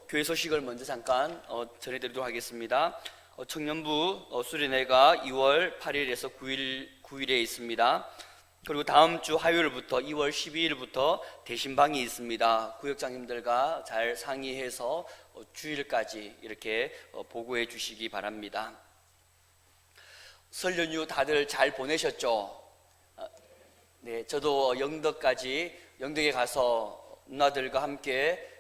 교회 소식을 먼저 잠깐 전해드리도록 하겠습니다. 청년부 수련회가 2월 8일에서 9일에 있습니다. 그리고 다음 주 화요일부터 2월 12일부터 대신방이 있습니다. 구역장님들과 잘 상의해서 주일까지 이렇게 보고해 주시기 바랍니다. 설 연휴 다들 잘 보내셨죠? 네, 저도 영덕에 가서 누나들과 함께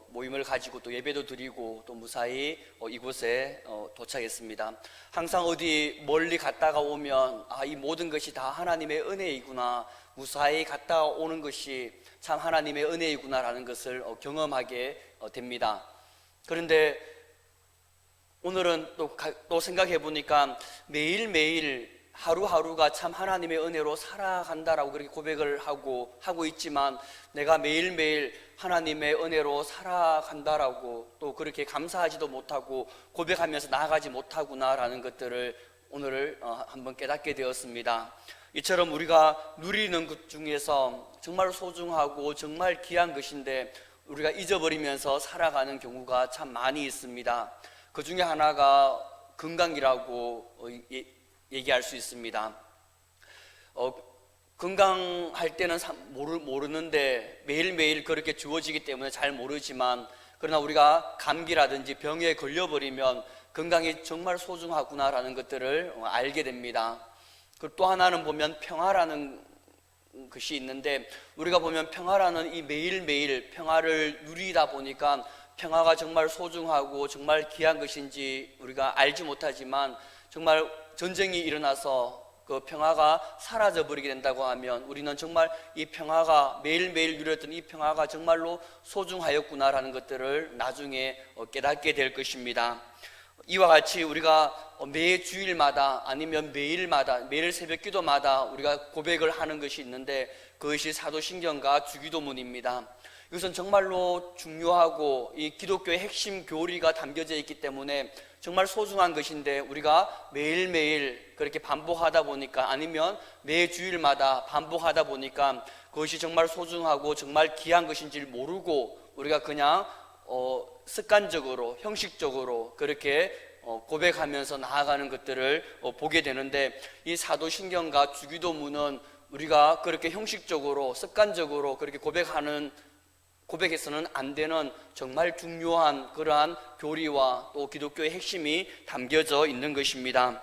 모임을 가지고 또 예배도 드리고 또 무사히 이곳에 도착했습니다. 항상 어디 멀리 갔다가 오면 이 모든 것이 다 하나님의 은혜이구나, 무사히 갔다 오는 것이 참 하나님의 은혜이구나라는 것을 경험하게 됩니다. 그런데 오늘은 또 생각해 보니까 매일매일 하루하루가 참 하나님의 은혜로 살아간다라고 그렇게 고백을 하고 있지만, 내가 매일매일 하나님의 은혜로 살아간다라고 또 그렇게 감사하지도 못하고 고백하면서 나아가지 못하구나라는 것들을 오늘 한번 깨닫게 되었습니다. 이처럼 우리가 누리는 것 중에서 정말 소중하고 정말 귀한 것인데 우리가 잊어버리면서 살아가는 경우가 참 많이 있습니다. 그 중에 하나가 건강이라고 얘기할 수 있습니다. 건강할 때는 모르는데 매일매일 그렇게 주어지기 때문에 잘 모르지만, 그러나 우리가 감기라든지 병에 걸려버리면 건강이 정말 소중하구나라는 것들을 알게 됩니다. 그리고 또 하나는 보면 평화라는 것이 있는데, 우리가 보면 평화라는 이 매일매일 평화를 누리다 보니까 평화가 정말 소중하고 정말 귀한 것인지 우리가 알지 못하지만, 정말 전쟁이 일어나서 그 평화가 사라져 버리게 된다고 하면 우리는 정말 이 평화가, 매일매일 누렸던 이 평화가 정말로 소중하였구나라는 것들을 나중에 깨닫게 될 것입니다. 이와 같이 우리가 매 주일마다 아니면 매일 새벽 기도마다 우리가 고백을 하는 것이 있는데, 그것이 사도신경과 주기도문입니다. 이것은 정말로 중요하고 이 기독교의 핵심 교리가 담겨져 있기 때문에 정말 소중한 것인데, 우리가 매일매일 그렇게 반복하다 보니까, 아니면 매 주일마다 반복하다 보니까 그것이 정말 소중하고 정말 귀한 것인지를 모르고 우리가 그냥 습관적으로 형식적으로 그렇게 고백하면서 나아가는 것들을 보게 되는데, 이 사도신경과 주기도문은 우리가 그렇게 형식적으로 습관적으로 그렇게 고백해서는 안 되는 정말 중요한 그러한 교리와 또 기독교의 핵심이 담겨져 있는 것입니다.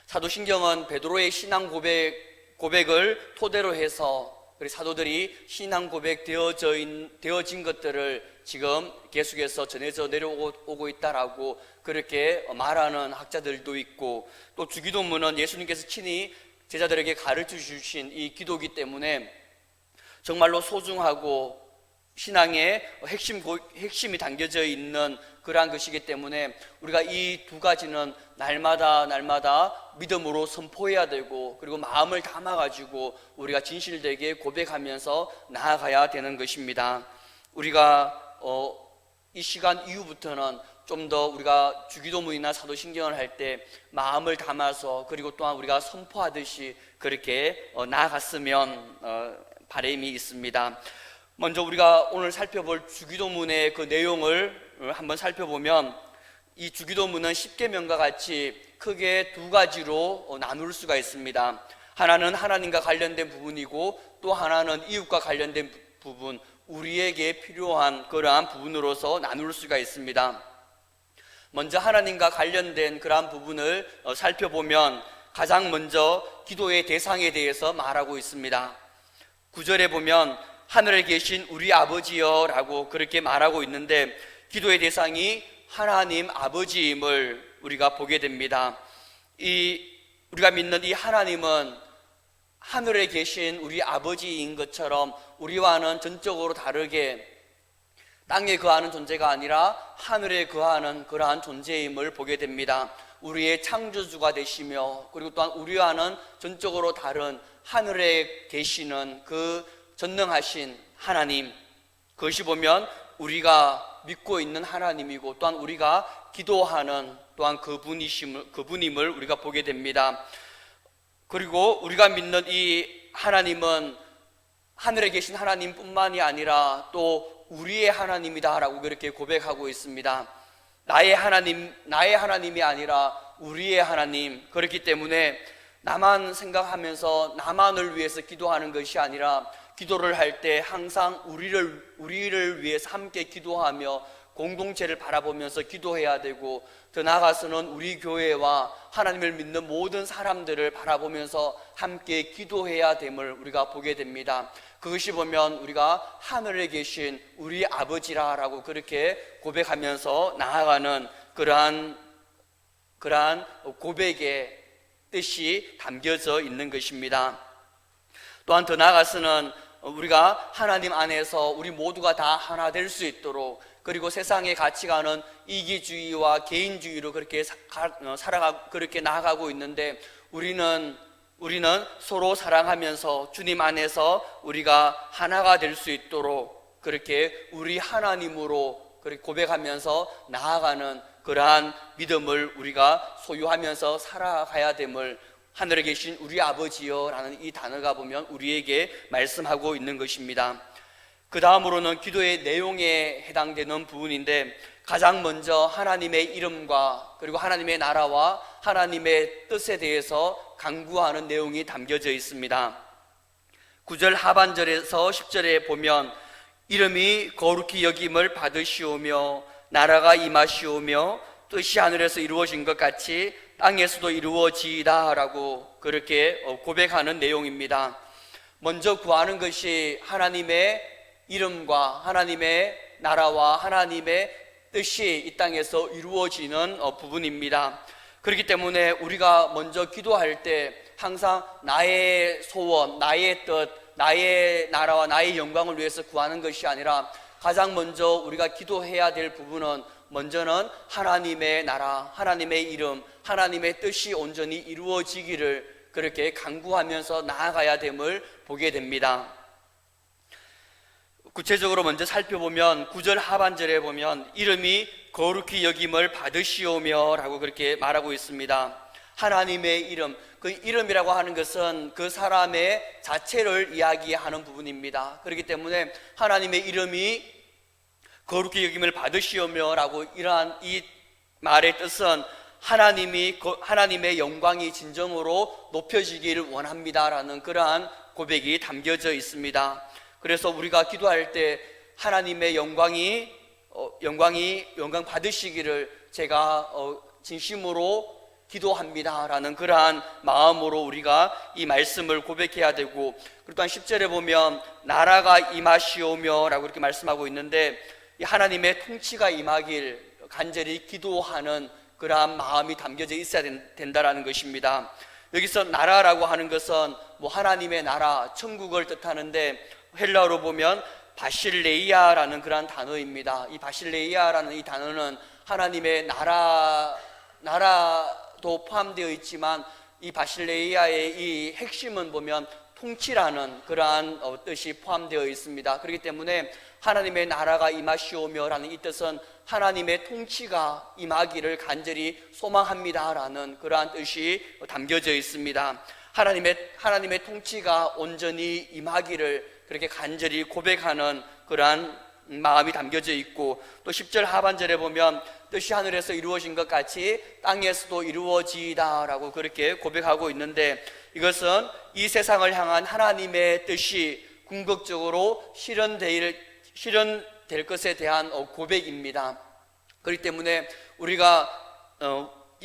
사도신경은 베드로의 신앙 고백을 토대로 해서 사도들이 신앙 고백 되어진 것들을 지금 계속해서 전해져 내려오고 있다라고 그렇게 말하는 학자들도 있고, 또 주기도문은 예수님께서 친히 제자들에게 가르쳐 주신 이 기도이기 때문에 정말로 소중하고 신앙의 핵심이 담겨져 있는 그러한 것이기 때문에 우리가 이 두 가지는 날마다 믿음으로 선포해야 되고, 그리고 마음을 담아가지고 우리가 진실되게 고백하면서 나아가야 되는 것입니다. 우리가 이 시간 이후부터는 좀 더 우리가 주기도문이나 사도신경을 할 때 마음을 담아서, 그리고 또한 우리가 선포하듯이 그렇게 나아갔으면 바람이 있습니다. 먼저 우리가 오늘 살펴볼 주기도문의 그 내용을 한번 살펴보면, 이 주기도문은 십계명과 같이 크게 두 가지로 나눌 수가 있습니다. 하나는 하나님과 관련된 부분이고, 또 하나는 이웃과 관련된 부분, 우리에게 필요한 그러한 부분으로서 나눌 수가 있습니다. 먼저 하나님과 관련된 그러한 부분을 살펴보면, 가장 먼저 기도의 대상에 대해서 말하고 있습니다. 9절에 보면 하늘에 계신 우리 아버지여 라고 그렇게 말하고 있는데, 기도의 대상이 하나님 아버지임을 우리가 보게 됩니다. 우리가 믿는 이 하나님은 하늘에 계신 우리 아버지인 것처럼 우리와는 전적으로 다르게 땅에 거하는 존재가 아니라 하늘에 거하는 그러한 존재임을 보게 됩니다. 우리의 창조주가 되시며, 그리고 또한 우리와는 전적으로 다른 하늘에 계시는 그 전능하신 하나님, 그것이 보면 우리가 믿고 있는 하나님이고, 또한 우리가 기도하는 또한 그분임을 우리가 보게 됩니다. 그리고 우리가 믿는 이 하나님은 하늘에 계신 하나님뿐만이 아니라 또 우리의 하나님이다라고 그렇게 고백하고 있습니다. 나의 하나님이 아니라 우리의 하나님. 그렇기 때문에 나만 생각하면서 나만을 위해서 기도하는 것이 아니라 기도를 할 때 항상 우리를 위해서 함께 기도하며 공동체를 바라보면서 기도해야 되고, 더 나아가서는 우리 교회와 하나님을 믿는 모든 사람들을 바라보면서 함께 기도해야 됨을 우리가 보게 됩니다. 그것이 보면 우리가 하늘에 계신 우리 아버지라라고 그렇게 고백하면서 나아가는 그러한 고백의 뜻이 담겨져 있는 것입니다. 또한 더 나아가서는 우리가 하나님 안에서 우리 모두가 다 하나 될 수 있도록, 그리고 세상의 가치관은 이기주의와 개인주의로 그렇게 그렇게 나아가고 있는데, 우리는 서로 사랑하면서 주님 안에서 우리가 하나가 될 수 있도록 그렇게 우리 하나님으로 그렇게 고백하면서 나아가는 그러한 믿음을 우리가 소유하면서 살아가야 됨을 하늘에 계신 우리 아버지여 라는 이 단어가 보면 우리에게 말씀하고 있는 것입니다. 그 다음으로는 기도의 내용에 해당되는 부분인데, 가장 먼저 하나님의 이름과 그리고 하나님의 나라와 하나님의 뜻에 대해서 강구하는 내용이 담겨져 있습니다. 9절 하반절에서 10절에 보면 이름이 거룩히 여김을 받으시오며 나라가 임하시오며 뜻이 하늘에서 이루어진 것 같이 땅에서도 이루어지이다 라고 그렇게 고백하는 내용입니다. 먼저 구하는 것이 하나님의 이름과 하나님의 나라와 하나님의 뜻이 이 땅에서 이루어지는 부분입니다. 그렇기 때문에 우리가 먼저 기도할 때 항상 나의 소원, 나의 뜻, 나의 나라와 나의 영광을 위해서 구하는 것이 아니라 가장 먼저 우리가 기도해야 될 부분은 먼저는 하나님의 나라, 하나님의 이름, 하나님의 뜻이 온전히 이루어지기를 그렇게 간구하면서 나아가야 됨을 보게 됩니다. 구체적으로 먼저 살펴보면 9절 하반절에 보면 이름이 거룩히 여김을 받으시오며 라고 그렇게 말하고 있습니다. 하나님의 이름, 그 이름이라고 하는 것은 그 사람의 자체를 이야기하는 부분입니다. 그렇기 때문에 하나님의 이름이 거룩히 여김을 받으시오며 라고 이러한 이 말의 뜻은 하나님의 영광이 진정으로 높여지기를 원합니다라는 그러한 고백이 담겨져 있습니다. 그래서 우리가 기도할 때 하나님의 영광 받으시기를 제가 진심으로 기도합니다라는 그러한 마음으로 우리가 이 말씀을 고백해야 되고, 그리고 또한 10절에 보면 나라가 임하시오며 라고 이렇게 말씀하고 있는데, 이 하나님의 통치가 임하길 간절히 기도하는 그러한 마음이 담겨져 있어야 된다라는 것입니다. 여기서 나라라고 하는 것은 하나님의 나라, 천국을 뜻하는데, 헬라어로 보면 바실레이아라는 그러한 단어입니다. 이 바실레이아라는 이 단어는 하나님의 나라도 포함되어 있지만, 이 바실레이아의 이 핵심은 보면 통치라는 그러한 뜻이 포함되어 있습니다. 그렇기 때문에 하나님의 나라가 임하시오며라는 이 뜻은 하나님의 통치가 임하기를 간절히 소망합니다라는 그러한 뜻이 담겨져 있습니다. 하나님의 통치가 온전히 임하기를 그렇게 간절히 고백하는 그러한 마음이 담겨져 있고, 또 10절 하반절에 보면 뜻이 하늘에서 이루어진 것 같이 땅에서도 이루어지다라고 그렇게 고백하고 있는데, 이것은 이 세상을 향한 하나님의 뜻이 궁극적으로 실현될 것에 대한 고백입니다. 그렇기 때문에 우리가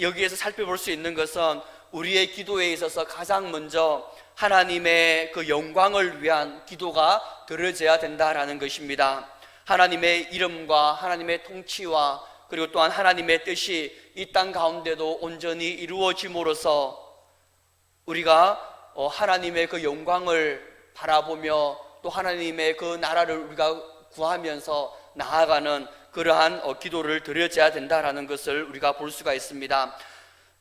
여기에서 살펴볼 수 있는 것은 우리의 기도에 있어서 가장 먼저 하나님의 그 영광을 위한 기도가 드려져야 된다라는 것입니다. 하나님의 이름과 하나님의 통치와 그리고 또한 하나님의 뜻이 이 땅 가운데도 온전히 이루어짐으로써 우리가 하나님의 그 영광을 바라보며 또 하나님의 그 나라를 우리가 구하면서 나아가는 그러한 기도를 드려져야 된다라는 것을 우리가 볼 수가 있습니다.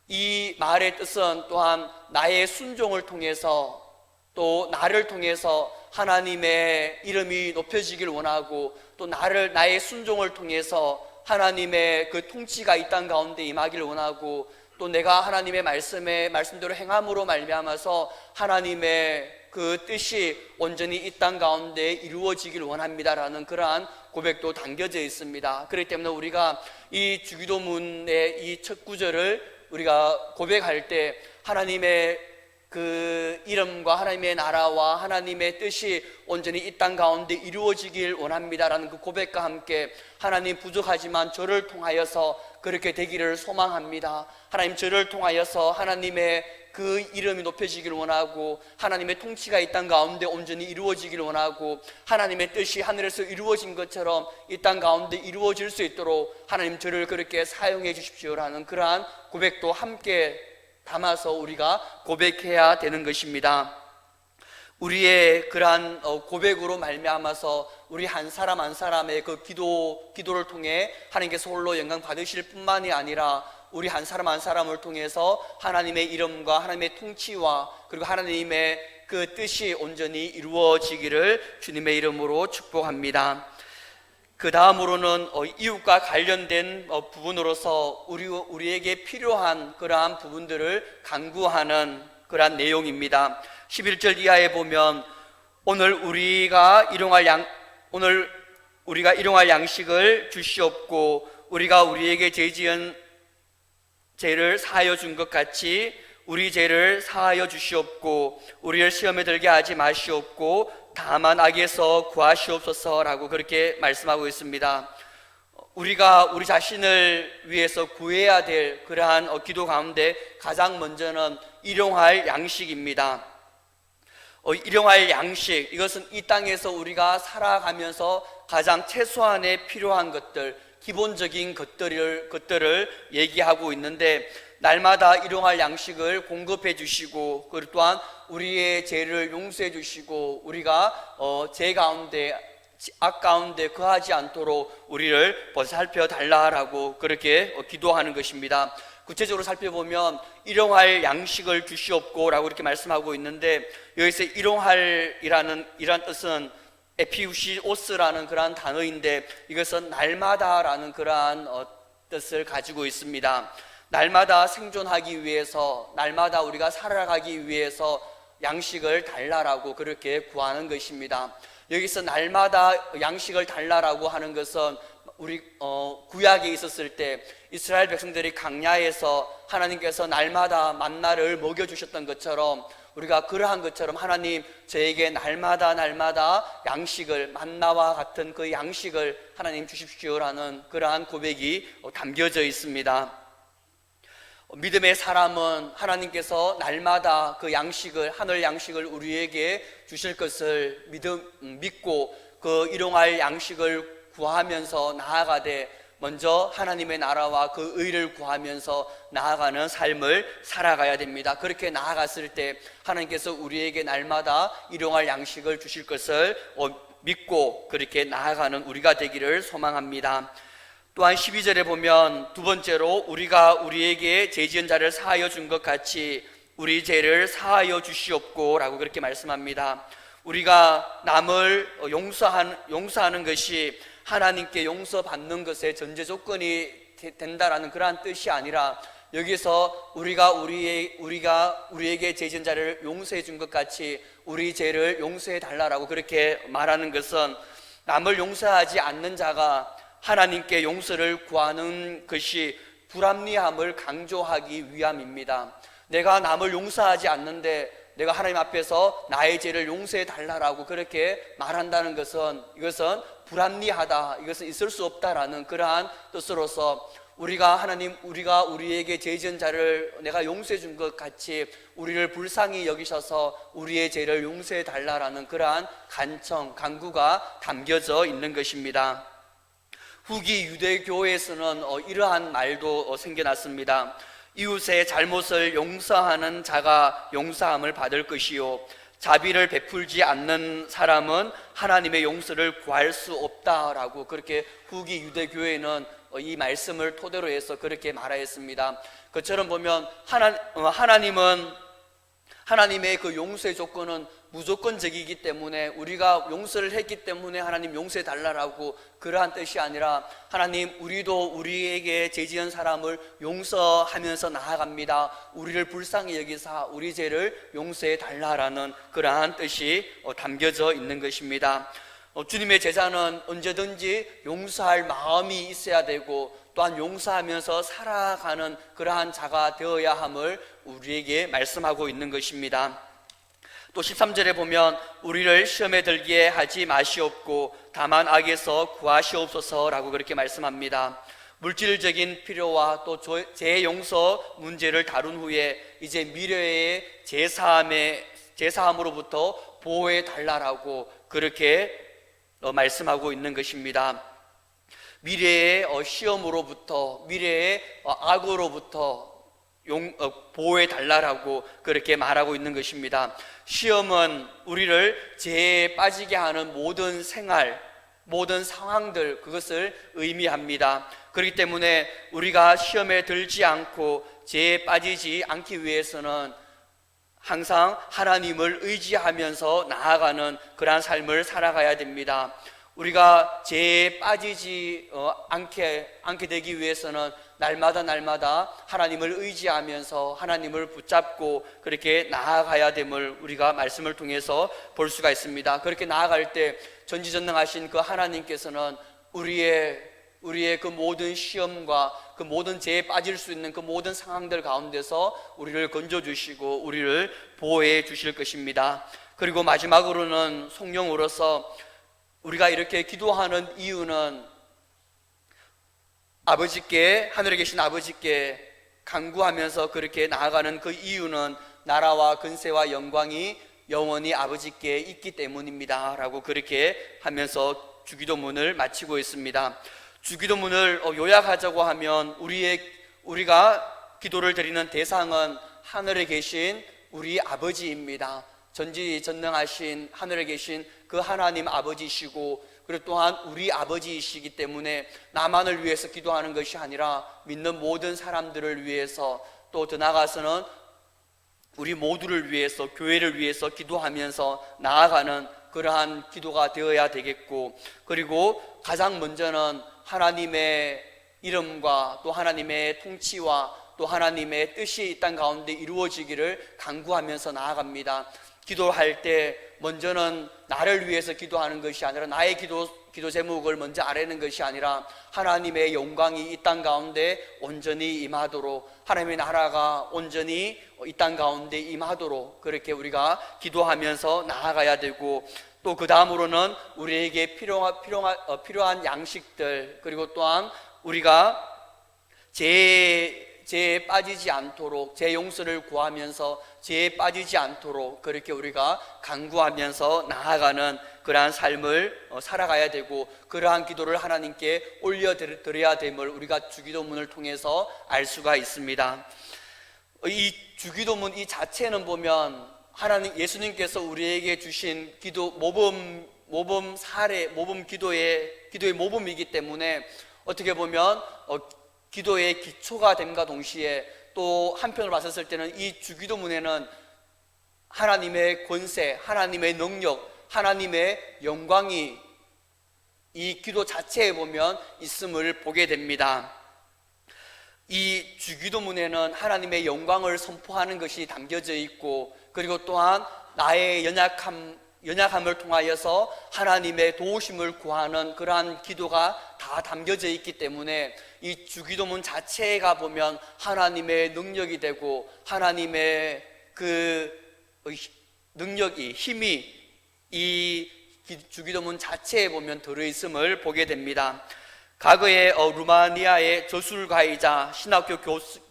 이 말의 뜻은 또한 나의 순종을 통해서 또 나를 통해서 하나님의 이름이 높여지길 원하고, 또 나의 순종을 통해서 하나님의 그 통치가 이 땅 가운데 임하기를 원하고, 또 내가 하나님의 말씀대로 행함으로 말미암아서 하나님의 그 뜻이 온전히 이 땅 가운데 이루어지길 원합니다라는 그러한 고백도 담겨져 있습니다. 그렇기 때문에 우리가 이 주기도문의 이 첫 구절을 우리가 고백할 때 하나님의 그 이름과 하나님의 나라와 하나님의 뜻이 온전히 이 땅 가운데 이루어지길 원합니다라는 그 고백과 함께 하나님 부족하지만 저를 통하여서 그렇게 되기를 소망합니다. 하나님 저를 통하여서 하나님의 그 이름이 높여지길 원하고 하나님의 통치가 이 땅 가운데 온전히 이루어지길 원하고 하나님의 뜻이 하늘에서 이루어진 것처럼 이 땅 가운데 이루어질 수 있도록 하나님 저를 그렇게 사용해 주십시오라는 그러한 고백도 함께 담아서 우리가 고백해야 되는 것입니다. 우리의 그러한 고백으로 말미암아서 우리 한 사람 한 사람의 그 기도를 통해 하나님께서 홀로 영광 받으실 뿐만이 아니라 우리 한 사람 한 사람을 통해서 하나님의 이름과 하나님의 통치와 그리고 하나님의 그 뜻이 온전히 이루어지기를 주님의 이름으로 축복합니다. 그 다음으로는 이웃과 관련된 부분으로서 우리에게 필요한 그러한 부분들을 간구하는 그러한 내용입니다. 11절 이하에 보면 오늘 우리가 일용할 양식을 주시옵고 우리가 우리에게 죄 지은 죄를 사하여 준 것 같이 우리 죄를 사하여 주시옵고 우리를 시험에 들게 하지 마시옵고 다만 악에서 구하시옵소서라고 그렇게 말씀하고 있습니다. 우리가 우리 자신을 위해서 구해야 될 그러한 기도 가운데 가장 먼저는 일용할 양식입니다. 일용할 양식, 이것은 이 땅에서 우리가 살아가면서 가장 최소한의 필요한 것들, 기본적인 것들을 얘기하고 있는데 날마다 일용할 양식을 공급해 주시고 그리고 또한 우리의 죄를 용서해 주시고 우리가 죄 가운데 악 가운데 거하지 않도록 우리를 보살펴 달라라고 그렇게 기도하는 것입니다. 구체적으로 살펴보면 일용할 양식을 주시옵고라고 이렇게 말씀하고 있는데 여기서 일용할이라는 이란 뜻은 에피우시오스라는 그러한 단어인데 이것은 날마다라는 그러한 뜻을 가지고 있습니다. 날마다 생존하기 위해서 날마다 우리가 살아가기 위해서 양식을 달라라고 그렇게 구하는 것입니다. 여기서 날마다 양식을 달라라고 하는 것은 우리 구약에 있었을 때 이스라엘 백성들이 광야에서 하나님께서 날마다 만나를 먹여주셨던 것처럼 우리가 그러한 것처럼 하나님 저에게 날마다 양식을 만나와 같은 그 양식을 하나님 주십시오라는 그러한 고백이 담겨져 있습니다. 믿음의 사람은 하나님께서 날마다 그 양식을 하늘 양식을 우리에게 주실 것을 믿고 그 일용할 양식을 구하면서 나아가되 먼저 하나님의 나라와 그 의를 구하면서 나아가는 삶을 살아가야 됩니다. 그렇게 나아갔을 때 하나님께서 우리에게 날마다 일용할 양식을 주실 것을 믿고 그렇게 나아가는 우리가 되기를 소망합니다. 또한 12절에 보면 두 번째로 우리가 우리에게 죄 지은 자를 사하여 준 것 같이 우리 죄를 사하여 주시옵고 라고 그렇게 말씀합니다. 우리가 남을 용서하는 것이 하나님께 용서받는 것의 전제 조건이 된다라는 그러한 뜻이 아니라 여기서 우리가 우리에게 죄 지은 자를 용서해 준 것 같이 우리 죄를 용서해 달라라고 그렇게 말하는 것은 남을 용서하지 않는 자가 하나님께 용서를 구하는 것이 불합리함을 강조하기 위함입니다. 내가 남을 용서하지 않는데 내가 하나님 앞에서 나의 죄를 용서해 달라라고 그렇게 말한다는 것은 이것은 불합리하다, 이것은 있을 수 없다라는 그러한 뜻으로서 우리가 우리에게 죄 지은 자를 내가 용서해 준 것 같이 우리를 불쌍히 여기셔서 우리의 죄를 용서해 달라라는 그러한 간구가 담겨져 있는 것입니다. 후기 유대교회에서는 이러한 말도 생겨났습니다. 이웃의 잘못을 용서하는 자가 용서함을 받을 것이요 자비를 베풀지 않는 사람은 하나님의 용서를 구할 수 없다라고 그렇게 후기 유대교회는 이 말씀을 토대로 해서 그렇게 말하였습니다. 그처럼 보면 하나님의 그 용서의 조건은 무조건적이기 때문에 우리가 용서를 했기 때문에 하나님 용서해 달라라고 그러한 뜻이 아니라 하나님 우리도 우리에게 죄지은 사람을 용서하면서 나아갑니다. 우리를 불쌍히 여기사 우리 죄를 용서해 달라라는 그러한 뜻이 담겨져 있는 것입니다. 주님의 제자는 언제든지 용서할 마음이 있어야 되고 또한 용서하면서 살아가는 그러한 자가 되어야 함을 우리에게 말씀하고 있는 것입니다. 또 13절에 보면 우리를 시험에 들게 하지 마시옵고 다만 악에서 구하시옵소서라고 그렇게 말씀합니다. 물질적인 필요와 또 재용서 문제를 다룬 후에 이제 미래의 제사함으로부터 보호해 달라라고 그렇게 말씀하고 있는 것입니다. 미래의 시험으로부터, 미래의 악으로부터 보호해 달라라고 그렇게 말하고 있는 것입니다. 시험은 우리를 죄에 빠지게 하는 모든 생활, 모든 상황들, 그것을 의미합니다. 그렇기 때문에 우리가 시험에 들지 않고 죄에 빠지지 않기 위해서는 항상 하나님을 의지하면서 나아가는 그러한 삶을 살아가야 됩니다. 우리가 죄에 빠지지 않게 되기 위해서는 날마다 하나님을 의지하면서 하나님을 붙잡고 그렇게 나아가야 됨을 우리가 말씀을 통해서 볼 수가 있습니다. 그렇게 나아갈 때 전지전능하신 그 하나님께서는 우리의 그 모든 시험과 그 모든 죄에 빠질 수 있는 그 모든 상황들 가운데서 우리를 건져주시고 우리를 보호해 주실 것입니다. 그리고 마지막으로는 성령으로서 우리가 이렇게 기도하는 이유는 하늘에 계신 아버지께 간구하면서 그렇게 나아가는 그 이유는 나라와 근세와 영광이 영원히 아버지께 있기 때문입니다 라고 그렇게 하면서 주기도문을 마치고 있습니다. 주기도문을 요약하자고 하면 우리가 기도를 드리는 대상은 하늘에 계신 우리 아버지입니다. 전지전능하신 하늘에 계신 그 하나님 아버지시고 그리고 또한 우리 아버지이시기 때문에 나만을 위해서 기도하는 것이 아니라 믿는 모든 사람들을 위해서 또 더 나아가서는 우리 모두를 위해서 교회를 위해서 기도하면서 나아가는 그러한 기도가 되어야 되겠고, 그리고 가장 먼저는 하나님의 이름과 또 하나님의 통치와 또 하나님의 뜻이 이 땅 가운데 이루어지기를 간구하면서 나아갑니다. 기도할 때 먼저는 나를 위해서 기도하는 것이 아니라 나의 기도 제목을 먼저 아뢰는 것이 아니라 하나님의 영광이 이 땅 가운데 온전히 임하도록, 하나님의 나라가 온전히 이 땅 가운데 임하도록 그렇게 우리가 기도하면서 나아가야 되고, 또 그 다음으로는 우리에게 필요한 양식들, 그리고 또한 우리가 죄에 빠지지 않도록 죄 용서를 구하면서 죄에 빠지지 않도록 그렇게 우리가 간구하면서 나아가는 그러한 삶을 살아가야 되고, 그러한 기도를 하나님께 올려드려야 됨을 우리가 주기도문을 통해서 알 수가 있습니다. 이 주기도문 이 자체는 보면 예수님께서 우리에게 주신 기도 모범 사례, 기도의 모범이기 때문에 어떻게 보면 기도의 기초가 됨과 동시에 또 한편으로 봤었을 때는 이 주기도문에는 하나님의 권세, 하나님의 능력, 하나님의 영광이 이 기도 자체에 보면 있음을 보게 됩니다. 이 주기도문에는 하나님의 영광을 선포하는 것이 담겨져 있고, 그리고 또한 나의 연약함을 통하여서 하나님의 도우심을 구하는 그러한 기도가 다 담겨져 있기 때문에 이 주기도문 자체가 보면 하나님의 능력이 되고 하나님의 그 능력이, 힘이 이 주기도문 자체에 보면 들어있음을 보게 됩니다. 과거에 루마니아의 저술가이자 신학교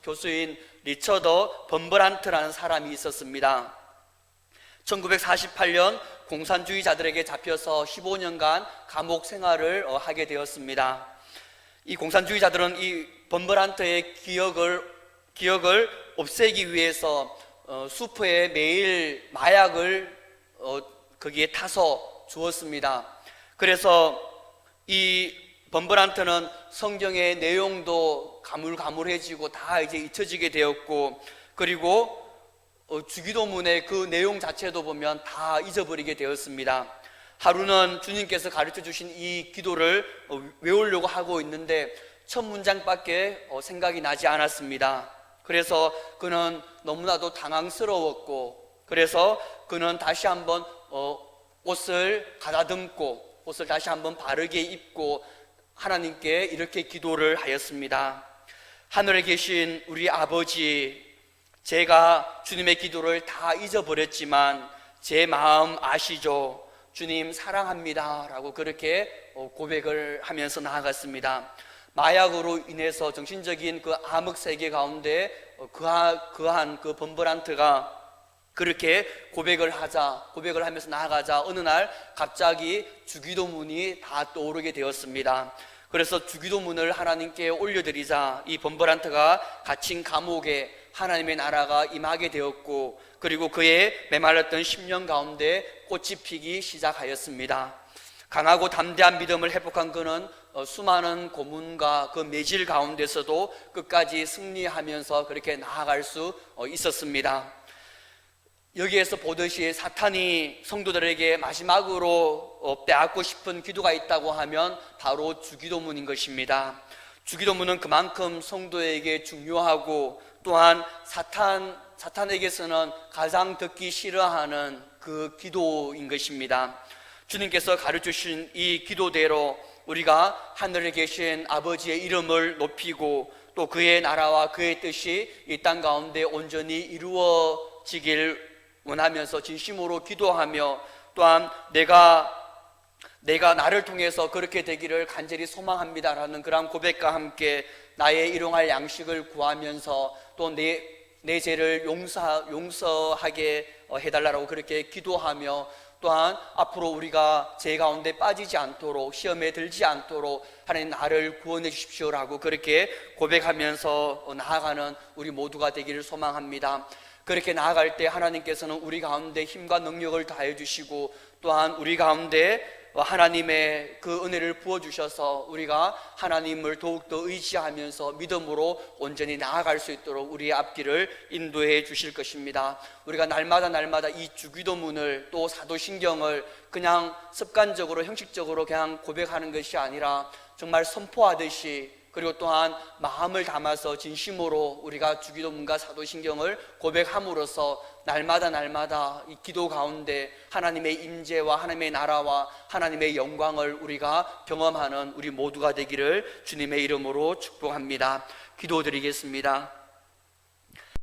교수인 리처더 범브란트라는 사람이 있었습니다. 1948년 공산주의자들에게 잡혀서 15년간 감옥 생활을 하게 되었습니다. 이 공산주의자들은 이 범브란트의 기억을 없애기 위해서 수포에 매일 마약을 거기에 타서 주었습니다. 그래서 이 범브란트는 성경의 내용도 가물가물해지고 다 이제 잊혀지게 되었고, 그리고 주기도문의 그 내용 자체도 보면 다 잊어버리게 되었습니다. 하루는 주님께서 가르쳐 주신 이 기도를 외우려고 하고 있는데 첫 문장밖에 생각이 나지 않았습니다. 그래서 그는 너무나도 당황스러웠고, 그래서 그는 다시 한번 옷을 가다듬고 옷을 다시 한번 바르게 입고 하나님께 이렇게 기도를 하였습니다. 하늘에 계신 우리 아버지, 제가 주님의 기도를 다 잊어버렸지만 제 마음 아시죠? 주님 사랑합니다 라고 그렇게 고백을 하면서 나아갔습니다. 마약으로 인해서 정신적인 그 암흑 세계 가운데 그한 그 범버란트가 그렇게 고백을 하면서 나아가자 어느 날 갑자기 주기도문이 다 떠오르게 되었습니다. 그래서 주기도문을 하나님께 올려드리자 이 범버란트가 갇힌 감옥에 하나님의 나라가 임하게 되었고, 그리고 그의 메말랐던 10년 가운데 꽃이 피기 시작하였습니다. 강하고 담대한 믿음을 회복한 그는 수많은 고문과 그 매질 가운데서도 끝까지 승리하면서 그렇게 나아갈 수 있었습니다. 여기에서 보듯이 사탄이 성도들에게 마지막으로 빼앗고 싶은 기도가 있다고 하면 바로 주기도문인 것입니다. 주기도문은 그만큼 성도에게 중요하고 또한 사탄에게서는 가장 듣기 싫어하는 그 기도인 것입니다. 주님께서 가르쳐주신 이 기도대로 우리가 하늘에 계신 아버지의 이름을 높이고 또 그의 나라와 그의 뜻이 이 땅 가운데 온전히 이루어지길 원하면서 진심으로 기도하며, 또한 내가 나를 통해서 그렇게 되기를 간절히 소망합니다라는 그런 고백과 함께 나의 일용할 양식을 구하면서 또 내 죄를 용서하게 해달라고 그렇게 기도하며, 또한 앞으로 우리가 죄 가운데 빠지지 않도록, 시험에 들지 않도록 하나님 나를 구원해 주십시오라고 그렇게 고백하면서 나아가는 우리 모두가 되기를 소망합니다. 그렇게 나아갈 때 하나님께서는 우리 가운데 힘과 능력을 다해 주시고, 또한 우리 가운데 하나님의 그 은혜를 부어주셔서 우리가 하나님을 더욱더 의지하면서 믿음으로 온전히 나아갈 수 있도록 우리의 앞길을 인도해 주실 것입니다. 우리가 날마다 이 주기도문을 또 사도신경을 그냥 습관적으로 형식적으로 그냥 고백하는 것이 아니라 정말 선포하듯이, 그리고 또한 마음을 담아서 진심으로 우리가 주기도문과 사도신경을 고백함으로써 날마다 이 기도 가운데 하나님의 임재와 하나님의 나라와 하나님의 영광을 우리가 경험하는 우리 모두가 되기를 주님의 이름으로 축복합니다. 기도드리겠습니다.